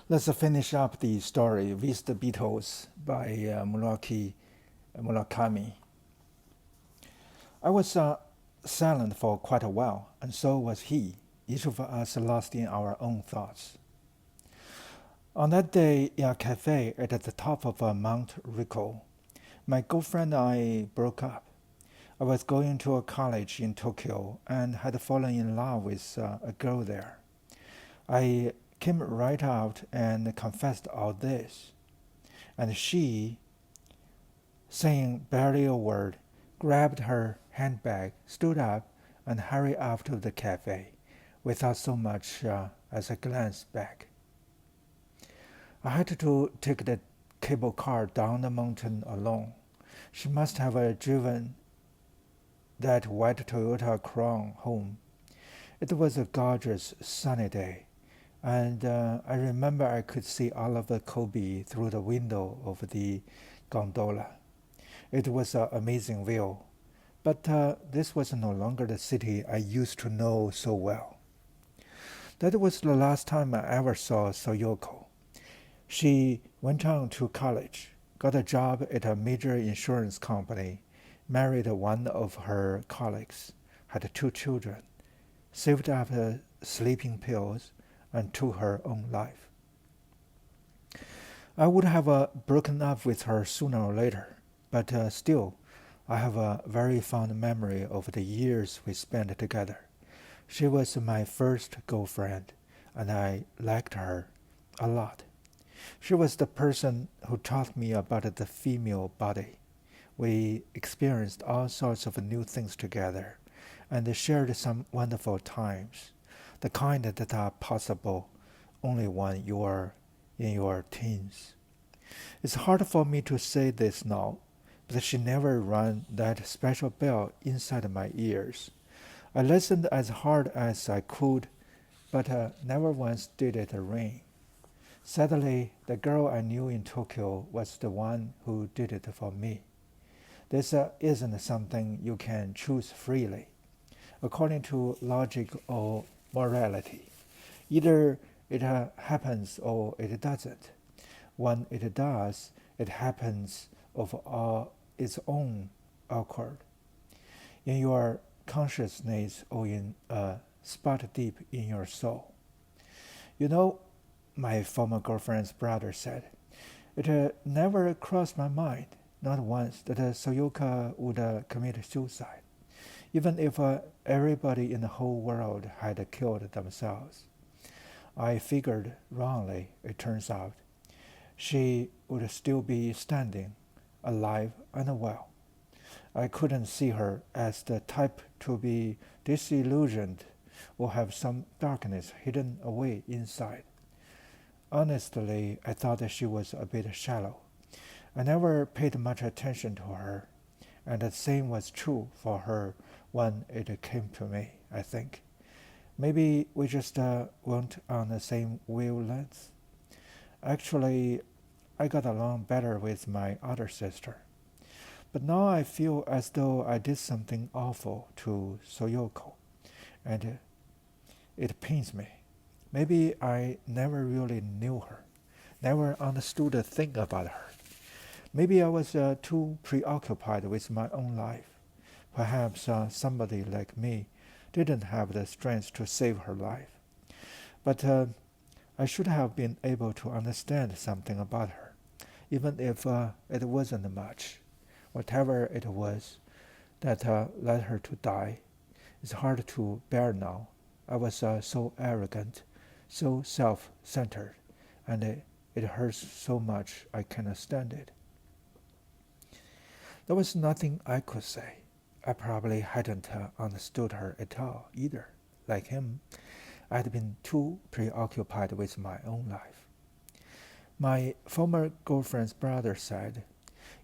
Let's finish up the story with the Beatles by Murakami. I was silent for quite a while, and so was he, each of us lost in our own thoughts. On that day in a cafe at the top of Mount Rico, my girlfriend and I broke up. I was going to a college in Tokyo and had fallen in love with a girl there. I came right out and confessed all this, and she, saying barely a word, grabbed her handbag, stood up, and hurried out of the cafe, without so much as a glance back. I had to take the cable car down the mountain alone. She must have driven that white Toyota Crown home. It was a gorgeous sunny day, and I remember I could see all of the Kobe through the window of the gondola. It was an amazing view, but this was no longer the city I used to know so well. That was the last time I ever saw Soyoko. She went on to college, got a job at a major insurance company, married one of her colleagues, had two children, saved up sleeping pills, and took her own life. I would have broken up with her sooner or later, but still, I have a very fond memory of the years we spent together. She was my first girlfriend, and I liked her a lot. She was the person who taught me about the female body. We experienced all sorts of new things together and shared some wonderful times, the kind that are possible only when you are in your teens. It's hard for me to say this now, but she never rang that special bell inside my ears. I listened as hard as I could, but never once did it ring. Sadly, the girl I knew in Tokyo was the one who did it for me. This isn't something you can choose freely, according to logic or morality. Either it happens or it doesn't. When it does, it happens of its own accord, in your consciousness or in a spot deep in your soul. You know, my former girlfriend's brother said, it never crossed my mind, not once, that Soyoka would commit suicide, even if everybody in the whole world had killed themselves. I figured wrongly, it turns out. She would still be standing, alive and well. I couldn't see her as the type to be disillusioned or have some darkness hidden away inside. Honestly, I thought that she was a bit shallow. I never paid much attention to her, and the same was true for her when it came to me, I think. Maybe we just weren't on the same wavelength. Actually, I got along better with my other sister. But now I feel as though I did something awful to Soyoko, and it pains me. Maybe I never really knew her, never understood a thing about her. Maybe I was too preoccupied with my own life. Perhaps somebody like me didn't have the strength to save her life. But I should have been able to understand something about her, even if it wasn't much. Whatever it was that led her to die, it's hard to bear now. I was so arrogant, so self-centered, and it hurts so much I cannot stand it. There was nothing I could say. I probably hadn't understood her at all either. Like him, I had been too preoccupied with my own life. My former girlfriend's brother said,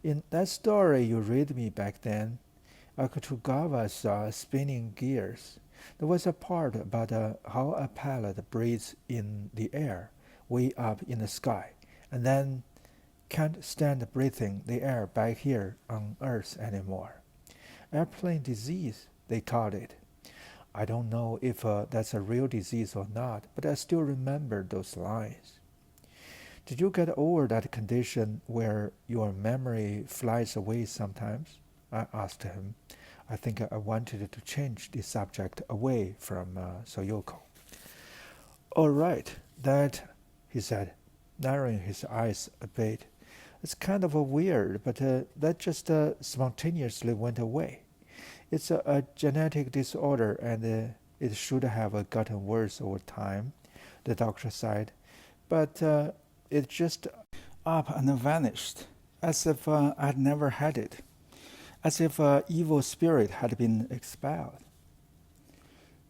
in that story you read me back then, Akutagawa's spinning gears, there was a part about how a pilot breathes in the air way up in the sky and then can't stand breathing the air back here on Earth anymore. Airplane disease, they called it. I don't know if that's a real disease or not, but I still remember those lines. Did you get over that condition where your memory flies away sometimes? I asked him. I think I wanted to change the subject away from Soyoko. All right, that, he said, narrowing his eyes a bit. It's kind of weird, but that just spontaneously went away. It's a genetic disorder and it should have gotten worse over time, the doctor said. But it just up and vanished, as if I'd never had it, as if an evil spirit had been expelled.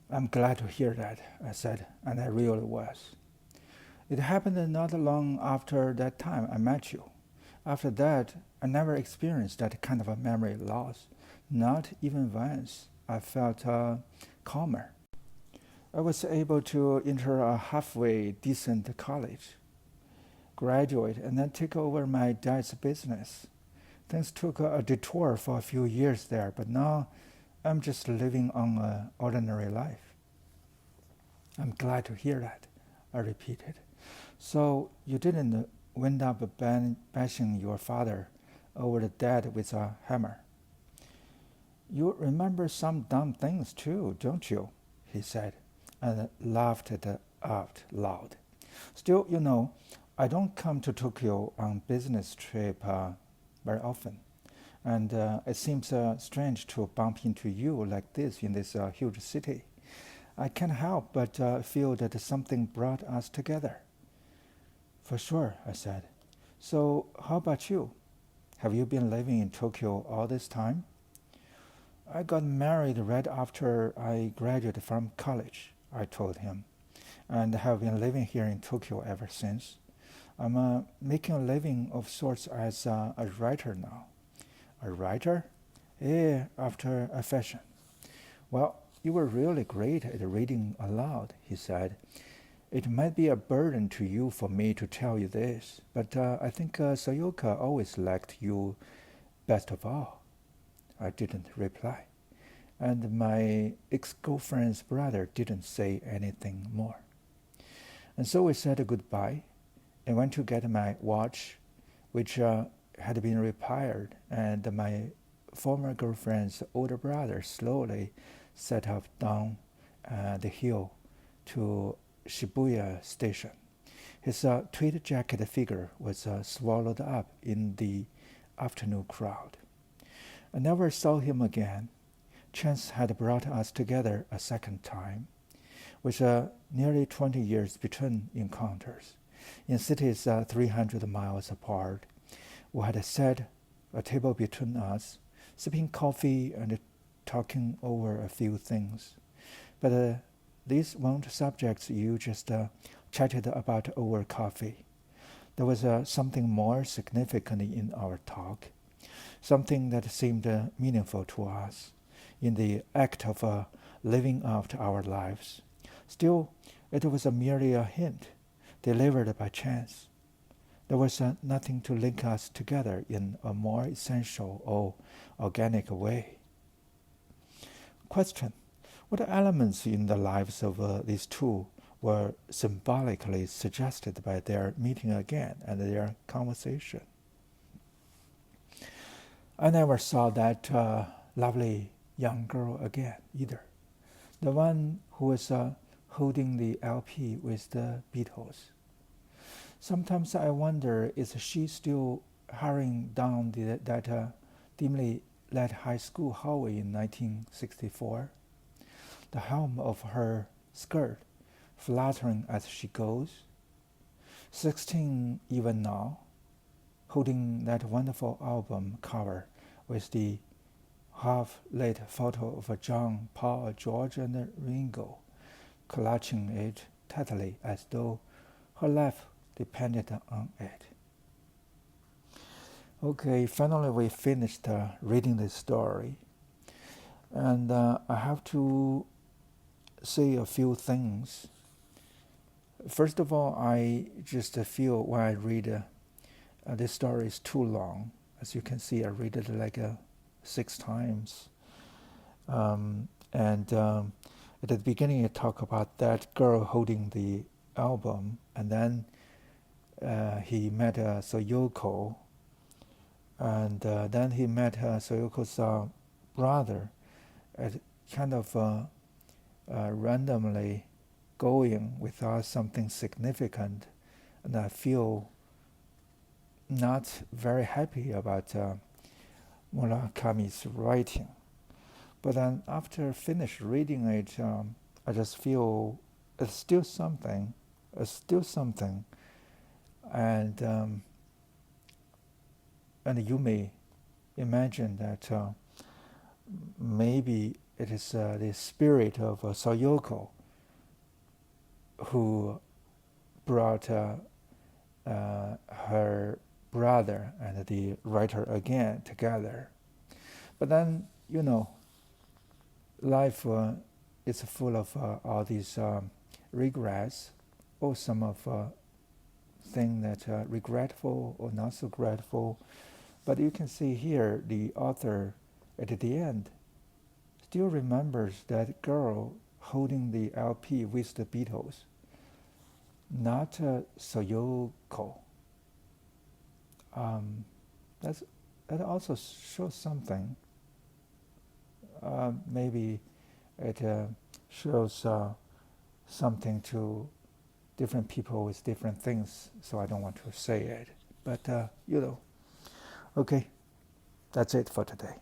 I'm glad to hear that, I said, and I really was. It happened not long after that time I met you. After that, I never experienced that kind of a memory loss. Not even once. I felt calmer. I was able to enter a halfway decent college, graduate, and then take over my dad's business. Things took a detour for a few years there, but now I'm just living on an ordinary life. I'm glad to hear that, I repeated. So you didn't wind up bashing your father over the dead with a hammer. You remember some dumb things too, don't you? He said, and laughed out loud. Still, I don't come to Tokyo on business trip very often, and it seems strange to bump into you like this in this huge city. I can't help but feel that something brought us together. For sure, I said. So how about you? Have you been living in Tokyo all this time? I got married right after I graduated from college, I told him, and have been living here in Tokyo ever since. I'm making a living of sorts as a writer now. A writer? Yeah, after a fashion. Well, you were really great at reading aloud, he said. It might be a burden to you for me to tell you this, but I think Sayaka always liked you best of all. I didn't reply, and my ex-girlfriend's brother didn't say anything more. And so we said goodbye and went to get my watch, which had been repaired, and my former girlfriend's older brother slowly set off down the hill to Shibuya Station. His tweed jacket figure was swallowed up in the afternoon crowd. I never saw him again. Chance had brought us together a second time, with nearly 20 years between encounters, in cities 300 miles apart. We had set a table between us, sipping coffee and talking over a few things. But these weren't subjects you just chatted about over coffee. There was something more significant in our talk, something that seemed meaningful to us in the act of living out our lives. Still, it was merely a hint, delivered by chance. There was nothing to link us together in a more essential or organic way. Question: what elements in the lives of these two were symbolically suggested by their meeting again and their conversation? I never saw that lovely young girl again either. The one who was holding the LP with the Beatles. Sometimes I wonder, is she still hurrying down that dimly lit high school hallway in 1964? The hem of her skirt fluttering as she goes. 16 even now, holding that wonderful album cover with the half-lit photo of John, Paul, George, and Ringo, clutching it tightly as though her life depended on it. Okay, finally we finished reading this story, and I have to say a few things. First of all, I just feel when I read this story is too long. As you can see, I read it like 6 times. And at the beginning, it talk about that girl holding the album, and then he met Soyoko, and then he met Soyoko's brother at kind of randomly going without something significant, and I feel not very happy about Murakami's writing. But then after finish reading it, I just feel it's still something, and you may imagine that maybe it is the spirit of Sayoko who brought her brother and the writer again together. But then, life is full of all these regrets, or some of things that are regretful or not so grateful. But you can see here the author at the end still remembers that girl holding the LP with the Beatles, not Soyoko. That also shows something. Maybe it shows something to different people with different things, so I don't want to say it. But, okay, that's it for today.